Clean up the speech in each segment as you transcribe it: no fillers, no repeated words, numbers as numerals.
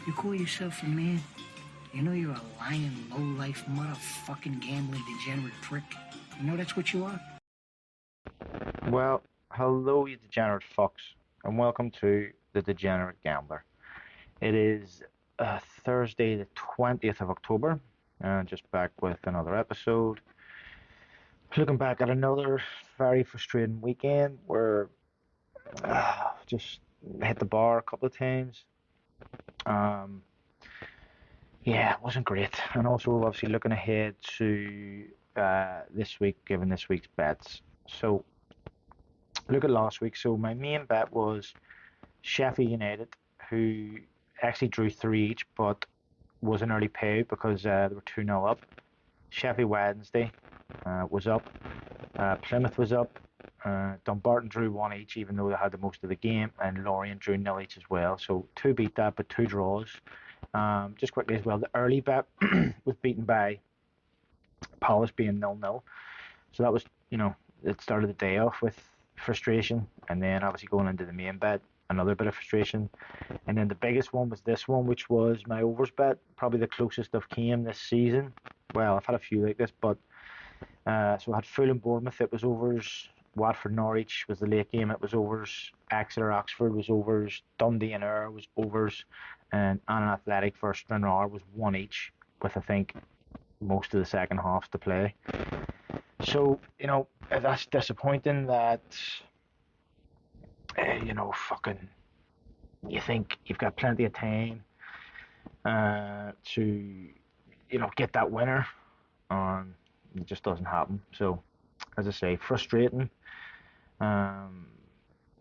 You call yourself a man? You know you're a lying, low-life, motherfucking gambling degenerate prick. You know that's what you are? Well, hello, you degenerate fucks, and welcome to the Degenerate Gambler. It is Thursday, the 20th of October, and just back with another episode. Looking back at another very frustrating weekend where just hit the bar a couple of times. Um, yeah, it wasn't great, and also obviously looking ahead to this week, given this week's bets. So, look at last week. So, my main bet was Sheffield United, who actually drew three each, but was an early payout because they were 2-0 up. Sheffield Wednesday was up. Plymouth was up. Dumbarton drew one each, even though they had the most of the game, and Lorient drew nil each as well. So two beat that, but two draws. Just quickly as well, the early bet was beaten by Palace being 0-0. So that was, it started the day off with frustration, and then obviously going into the main bet, another bit of frustration. And then the biggest one was this one, which was my overs bet, probably the closest I've came this season. Well, I've had a few like this, but so I had Fulham Bournemouth, it was overs. Watford Norwich was the late game, it was overs. Exeter Oxford was overs. Dundee and Ayr was overs. And Annan Athletic versus Stranraer was one each, with I think most of the second halves to play. So, that's disappointing that, fucking, you think you've got plenty of time to, get that winner, and it just doesn't happen. So, as I say, frustrating. Um,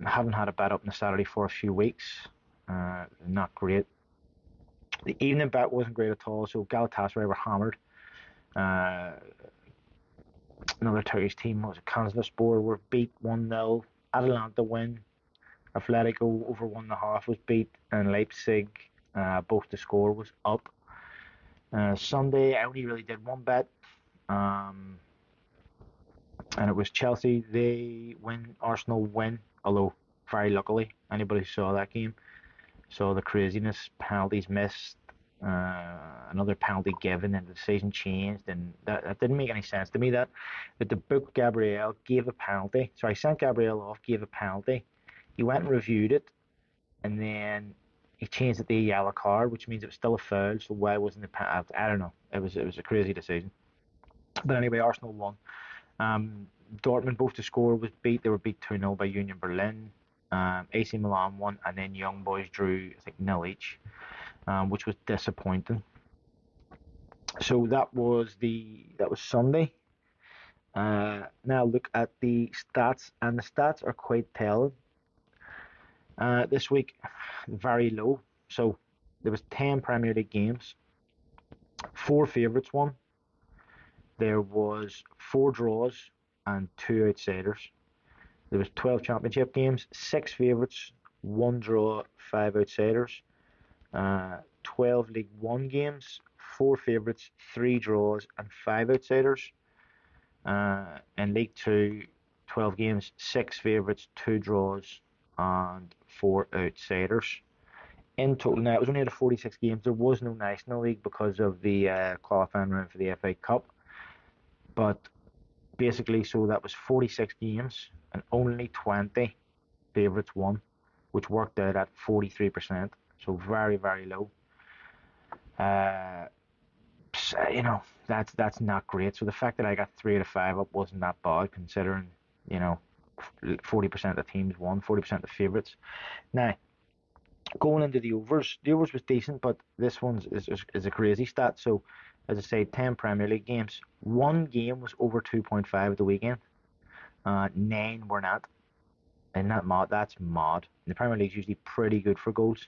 I haven't had a bet up on the Saturday for a few weeks. Not great. The evening bet wasn't great at all. So Galatasaray were hammered. Uh, Another Turkish team was a Kansspor were beat 1-0. Atalanta win. Atletico over 1.5 was beat, and Leipzig both the score was up. Sunday I only really did one bet. Um, and it was Chelsea. They win, Arsenal win, although very luckily, anybody who saw that game saw the craziness, penalties missed, another penalty given, and the decision changed, and that didn't make any sense to me. That the book Gabriel gave a penalty, so I sent Gabriel off, gave a penalty. He went and reviewed it, and then he changed it to a yellow card, which means it was still a foul. So why wasn't the penalty? I don't know. It was a crazy decision. But anyway, Arsenal won. Dortmund, both the score was beat. They were beat 2-0 by Union Berlin. AC Milan won, and then Young Boys drew, I think, nil each, which was disappointing. So that was Sunday. Now look at the stats, and the stats are quite telling. This week, very low. So there was 10 Premier League games, four favourites won. There was four draws and two outsiders. There was 12 championship games, six favourites, one draw, five outsiders. 12 League One games, four favourites, three draws, and five outsiders. In League Two, 12 games, six favourites, two draws, and four outsiders. In total, now it was only out of 46 games. There was no National League because of the qualifying round for the FA Cup. But basically, so that was 46 games and only 20 favourites won, which worked out at 43%. So very, very low. Uh, that's not great. So the fact that I got 3 out of 5 up wasn't that bad, considering, you know, 40% of the teams won, 40% of the favourites. Now, going into the overs was decent, but this is a crazy stat. So, as I say, 10 Premier League games. One game was over 2.5 at the weekend. Nine were not. And that's mad. The Premier League's usually pretty good for goals.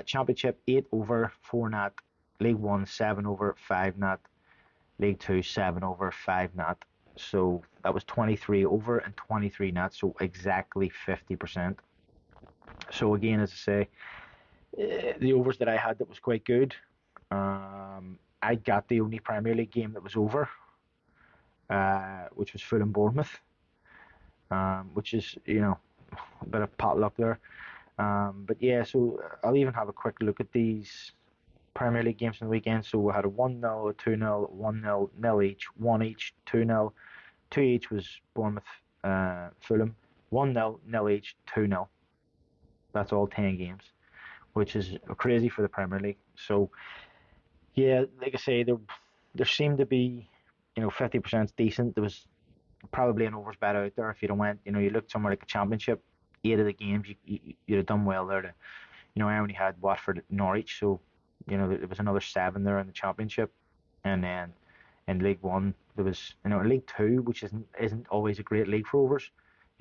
Championship, 8 over, 4 not. League 1, 7 over, 5 not. League 2, 7 over, 5 not. So that was 23 over and 23 not, so exactly 50%. So again, as I say, the overs that I had that was quite good. I got the only Premier League game that was over, which was Fulham Bournemouth, which is, a bit of potluck there. But yeah, so I'll even have a quick look at these Premier League games on the weekend. So we had a 1-0, a 2-0, 1-0, nil each, 1 each, 2-0, 2 each was Bournemouth, Fulham, 1-0, nil each, 2-0. That's all 10 games, which is crazy for the Premier League. So yeah, like I say, there seemed to be, 50% decent. There was probably an overs bet out there if you'd have went, you looked somewhere like a championship, 8 of the games, you'd have done well there. I only had Watford at Norwich, so, there was another 7 there in the championship. And then in League One, there was, in League Two, which isn't always a great league for overs,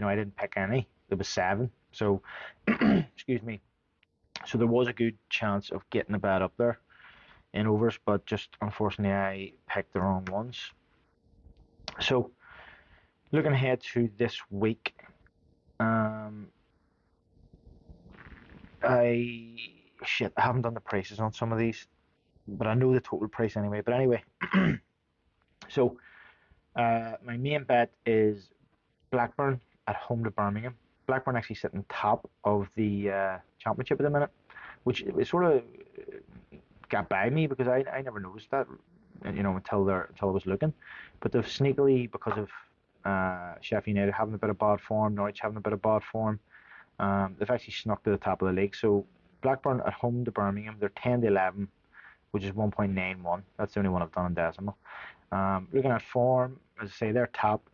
I didn't pick any. There was 7. So, excuse me. So there was a good chance of getting a bet up there in overs, but just unfortunately I picked the wrong ones. So looking ahead to this week, um, I haven't done the prices on some of these, but I know the total price anyway. But anyway, so my main bet is Blackburn at home to Birmingham. Blackburn actually sitting top of the championship at the minute, which it sort of got by me because I never noticed that, until I was looking. But they've sneakily, because of Sheffield United having a bit of bad form, Norwich having a bit of bad form, they've actually snuck to the top of the league. So Blackburn at home to Birmingham, they're 10 to 11, which is 1.91. That's the only one I've done in decimal. Looking at form, as I say, they're top.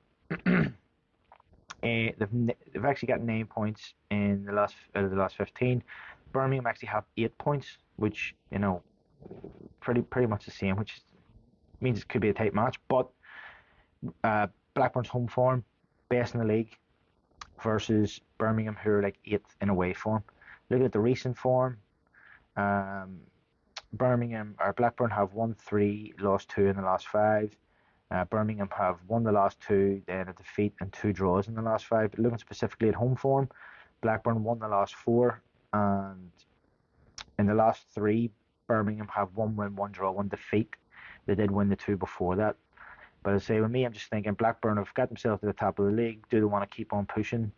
They've actually got 9 points in the last 15. Birmingham actually have 8 points, which pretty much the same, which means it could be a tight match. But Blackburn's home form, best in the league, versus Birmingham, who are like 8th in away form. Looking at the recent form, Blackburn have won 3, lost 2 in the last 5. Birmingham have won the last 2, then a defeat and 2 draws in the last 5. But looking specifically at home form, Blackburn won the last 4, and in the last 3, Birmingham have 1 win, 1 draw, 1 defeat. They did win the 2 before that. But as I say, with me, I'm just thinking Blackburn have got themselves to the top of the league. Do they want to keep on pushing,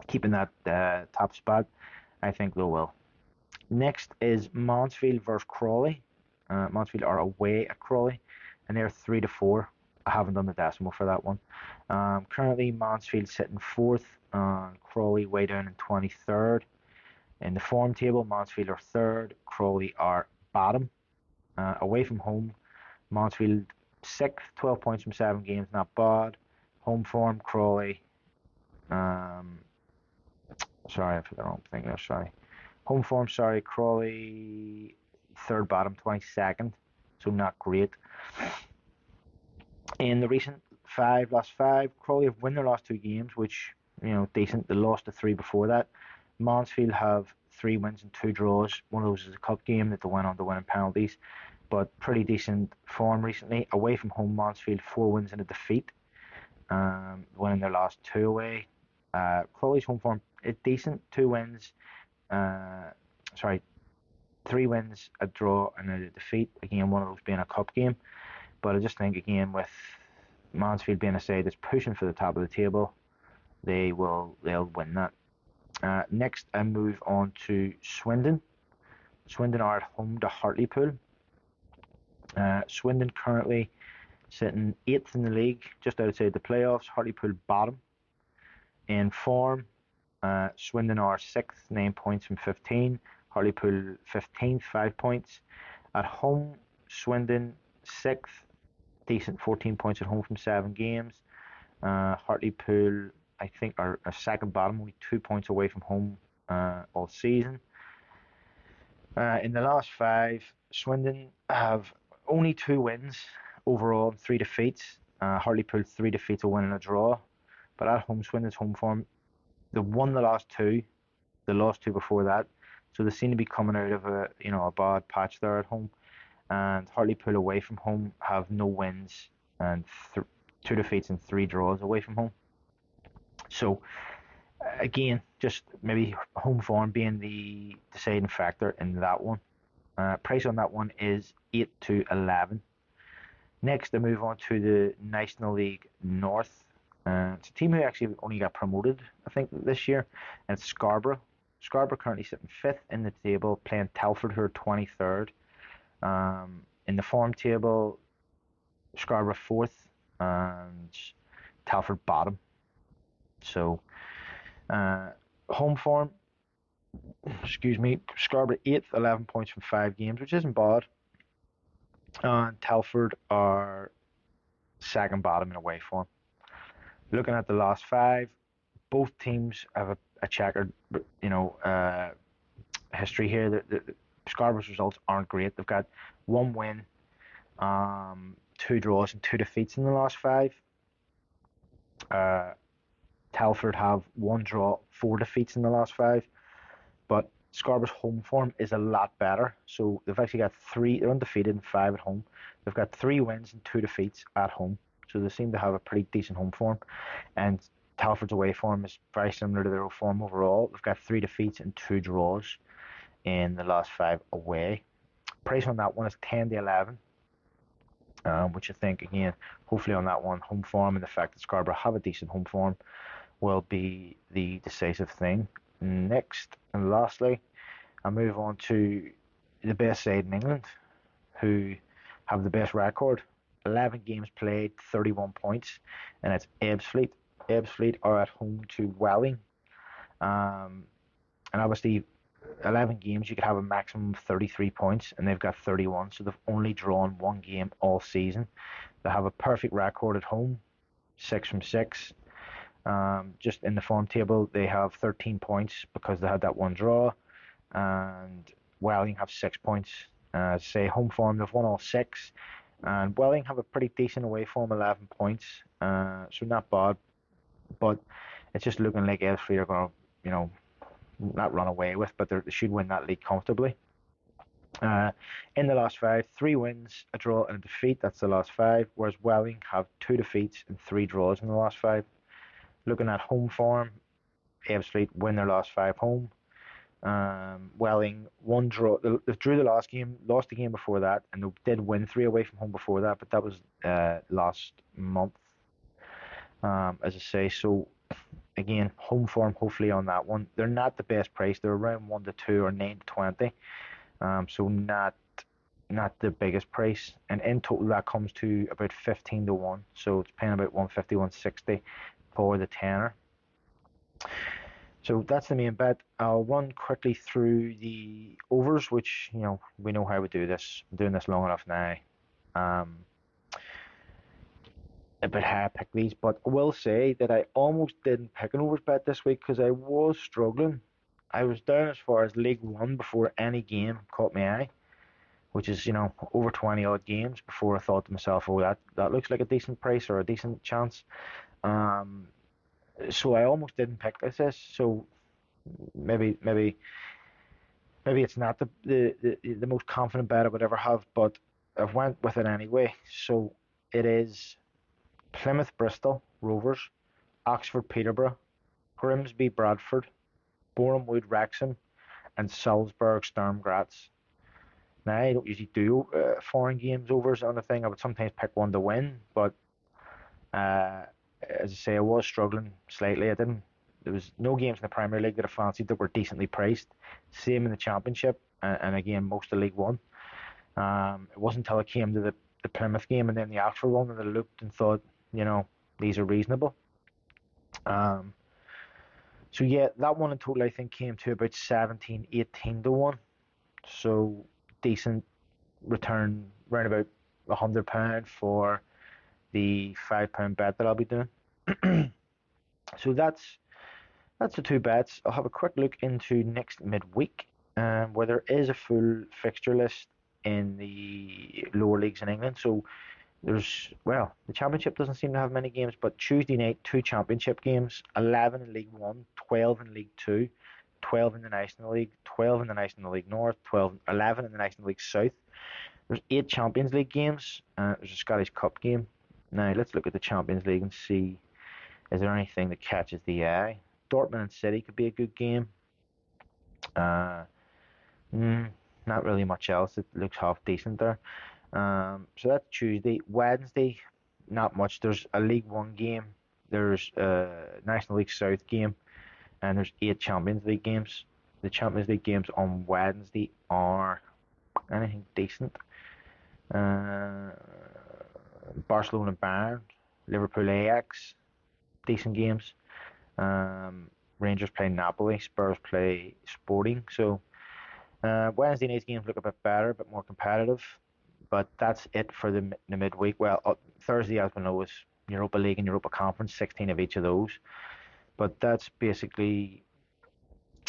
keeping that top spot? I think they will. Next is Mansfield versus Crawley. Mansfield are away at Crawley, and they're 3-4. I haven't done the decimal for that one. Currently, Mansfield sitting 4th, Crawley way down in 23rd. In the form table, Mansfield are 3rd, Crawley are bottom. Away from home, Mansfield 6th, 12 points from 7 games, not bad. Home form, Crawley. Sorry, I put the wrong thing there, sorry. Home form, sorry, Crawley 3rd bottom, 22nd, so not great. In the recent last 5, Crawley have won their last 2 games, which, decent. They lost the 3 before that. Mansfield have 3 wins and 2 draws. One of those is a cup game that they went on to win in penalties, but pretty decent form recently. Away from home, Mansfield 4 wins and a defeat, winning their last 2 away. Crawley's home form is decent, 2 wins, 3 wins, a draw and a defeat. Again, one of those being a cup game. But I just think, again, with Mansfield being a side that's pushing for the top of the table, they'll win that. Next, I move on to Swindon. Swindon are at home to Hartlepool. Swindon currently sitting 8th in the league, just outside the playoffs. Hartlepool bottom. In form, Swindon are 6th, 9 points from 15. Hartlepool 15th, 5 points. At home, Swindon 6th, decent 14 points at home from 7 games. Hartlepool, I think, are second bottom, only 2 points away from home all season. In the last 5, Swindon have only 2 wins overall, 3 defeats. Hartlepool 3 defeats, a win and a draw. But at home, Swindon's home form, they won the last 2. They lost 2 before that. So they seem to be coming out of a bad patch there at home. And Hartlepool away from home have no wins and 2 defeats and 3 draws away from home. So again, just maybe home form being the deciding factor in that one. Price on that one is 8-11. Next, I move on to the National League North. It's a team who actually only got promoted, I think, this year, and it's Scarborough. Scarborough currently sitting 5th in the table, playing Telford, who are 23rd. In the form table, Scarborough 4th and Telford bottom. So, home form, excuse me, Scarborough 8th, 11 points from 5 games, which isn't bad. And Telford are second bottom in away form. Looking at the last 5, both teams have a checkered, history here. The Scarborough's results aren't great. They've got 1 win, 2 draws, and 2 defeats in the last 5. Uh, Telford have 1 draw, 4 defeats in the last 5. But Scarborough's home form is a lot better. So they've actually got 3, they're undefeated and 5 at home. They've got 3 wins and 2 defeats at home. So they seem to have a pretty decent home form. And Telford's away form is very similar to their form overall. They've got 3 defeats and 2 draws in the last 5 away. Price on that one is 10 to 11, which I think, again, hopefully on that one, home form and the fact that Scarborough have a decent home form will be the decisive thing. Next and lastly, I move on to the best side in England, who have the best record. 11 games played, 31 points, and it's Ebbsfleet. Ebbsfleet are at home to Welling. And obviously, 11 games, you could have a maximum of 33 points, and they've got 31, so they've only drawn 1 game all season. They have a perfect record at home, 6 from 6. Just in the form table, they have 13 points because they had that 1 draw, and Welling have 6 points. Say home form, they've won all 6, and Welling have a pretty decent away form, 11 points, so not bad, but it's just looking like Ebbsfleet are going to, not run away with, but they should win that league comfortably. In the last 5, 3 wins, a draw, and a defeat. That's the last 5. Whereas Welling have 2 defeats and 3 draws in the last 5. Looking at home form, Ebbsfleet win their last 5 home. Welling 1 draw. They drew the last game, lost the game before that, and they did win 3 away from home before that. But that was last month, as I say. So again, home form hopefully on that one. They're not the best price. They're around 1 to 2 or 9 to 20. So not the biggest price. And in total that comes to about 15 to 1. So it's paying about 150, 160 for the tenner. So that's the main bet. I'll run quickly through the overs, which we know how we do this. I'm doing this long enough now. A bit how I pick these, but I will say that I almost didn't pick an overs bet this week because I was struggling. I was down as far as League One before any game caught my eye, which is over 20 odd games before I thought to myself, oh, that looks like a decent price or a decent chance. So I almost didn't pick this. So maybe it's not the most confident bet I would ever have, but I've went with it anyway. So it is Plymouth Bristol Rovers, Oxford Peterborough, Grimsby Bradford, Boreham Wood Wrexham, and Salzburg Sturm Graz. Now I don't usually do foreign games overs on the thing. I would sometimes pick one to win, but as I say, I was struggling slightly. There was no games in the Premier League that I fancied that were decently priced. Same in the Championship, and again most of League One. It wasn't until I came to the Plymouth game and then the Oxford one that I looked and thought, these are reasonable. So yeah, that one in total I think came to about 17, 18 to 1. So decent return, around about £100 for the £5 bet that I'll be doing. So that's the 2 bets. I'll have a quick look into next midweek, where there is a full fixture list in the lower leagues in England. So the Championship doesn't seem to have many games, but Tuesday night, 2 Championship games, 11 in League 1, 12 in League 2, 12 in the National League, 12 in the National League North, 11 in the National League South. There's 8 Champions League games. There's a Scottish Cup game. Now, let's look at the Champions League and see, is there anything that catches the eye? Dortmund and City could be a good game. Not really much else. It looks half decent there. So that's Tuesday. Wednesday, not much. There's a League One game. There's a National League South game. And there's 8 Champions League games. The Champions League games on Wednesday are anything decent. Uh, Barcelona Bayern, Liverpool Ajax, decent games. Rangers play Napoli, Spurs play Sporting. So Wednesday night's games look a bit better, a bit more competitive. But that's it for the midweek. Well, Thursday, as we know, is Europa League and Europa Conference, 16 of each of those. But that's basically,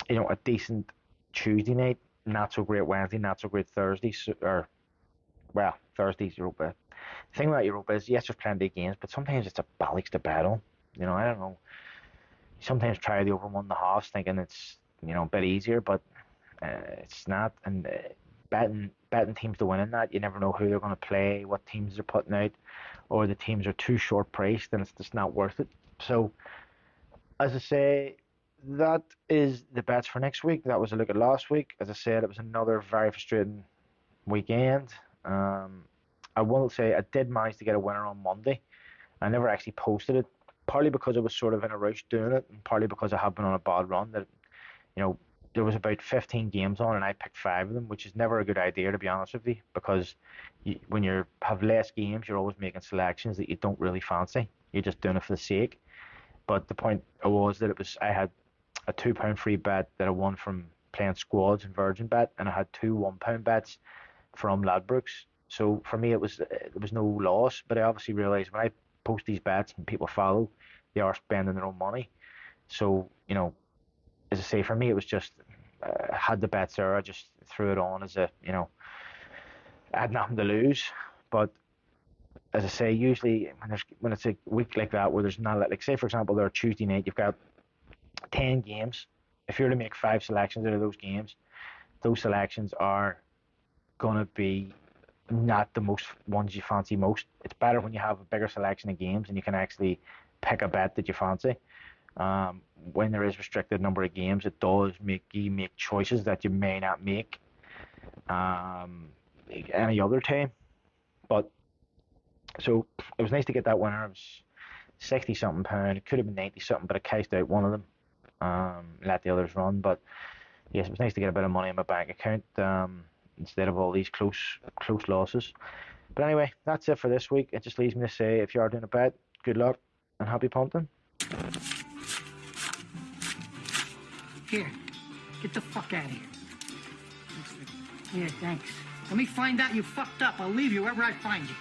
a decent Tuesday night, not so great Wednesday, not so great Thursday, or, well, Thursday's Europa. The thing about Europa is, yes, there's plenty of games, but sometimes it's a bollocks to battle. I don't know. Sometimes try the over 1.5, thinking it's, a bit easier, but it's not. And betting teams to win in that, you never know who they're going to play, what teams they're putting out, or the teams are too short priced, and it's just not worth it. So, as I say, that is the bets for next week. That was a look at last week. As I said, it was another very frustrating weekend. I will say I did manage to get a winner on Monday. I never actually posted it, partly because I was sort of in a rush doing it, and partly because I have been on a bad run. That there was about 15 games on, and I picked 5 of them, which is never a good idea, to be honest with you, because when you have less games, you're always making selections that you don't really fancy. You're just doing it for the sake. But the point was that I had a £2 free bet that I won from playing squads and Virgin Bet, and I had 2 £1 bets from Ladbrokes. So for me, it was there was no loss. But I obviously realised when I post these bets and people follow, they are spending their own money. So as I say, for me, it was just had the bets there. I just threw it on as I had nothing to lose. But as I say, usually when it's a week like that where there's not like say for example, there Tuesday night, you've got 10 games. If you're to make 5 selections out of those games, those selections are gonna be not the most ones you fancy most. It's better when you have a bigger selection of games and you can actually pick a bet that you fancy. When there is restricted number of games, it does make you make choices that you may not make any other time. But so it was nice to get that winner. It was 60 something pound. It could have been 90 something, but I cashed out one of them. Let the others run. But yes, it was nice to get a bit of money in my bank account instead of all these close losses. But anyway, that's it for this week. It just leaves me to say, if you are doing a bet, good luck and happy punting. Here, get the fuck out of here. Yeah, thanks. Let me find out you fucked up. I'll leave you wherever I find you.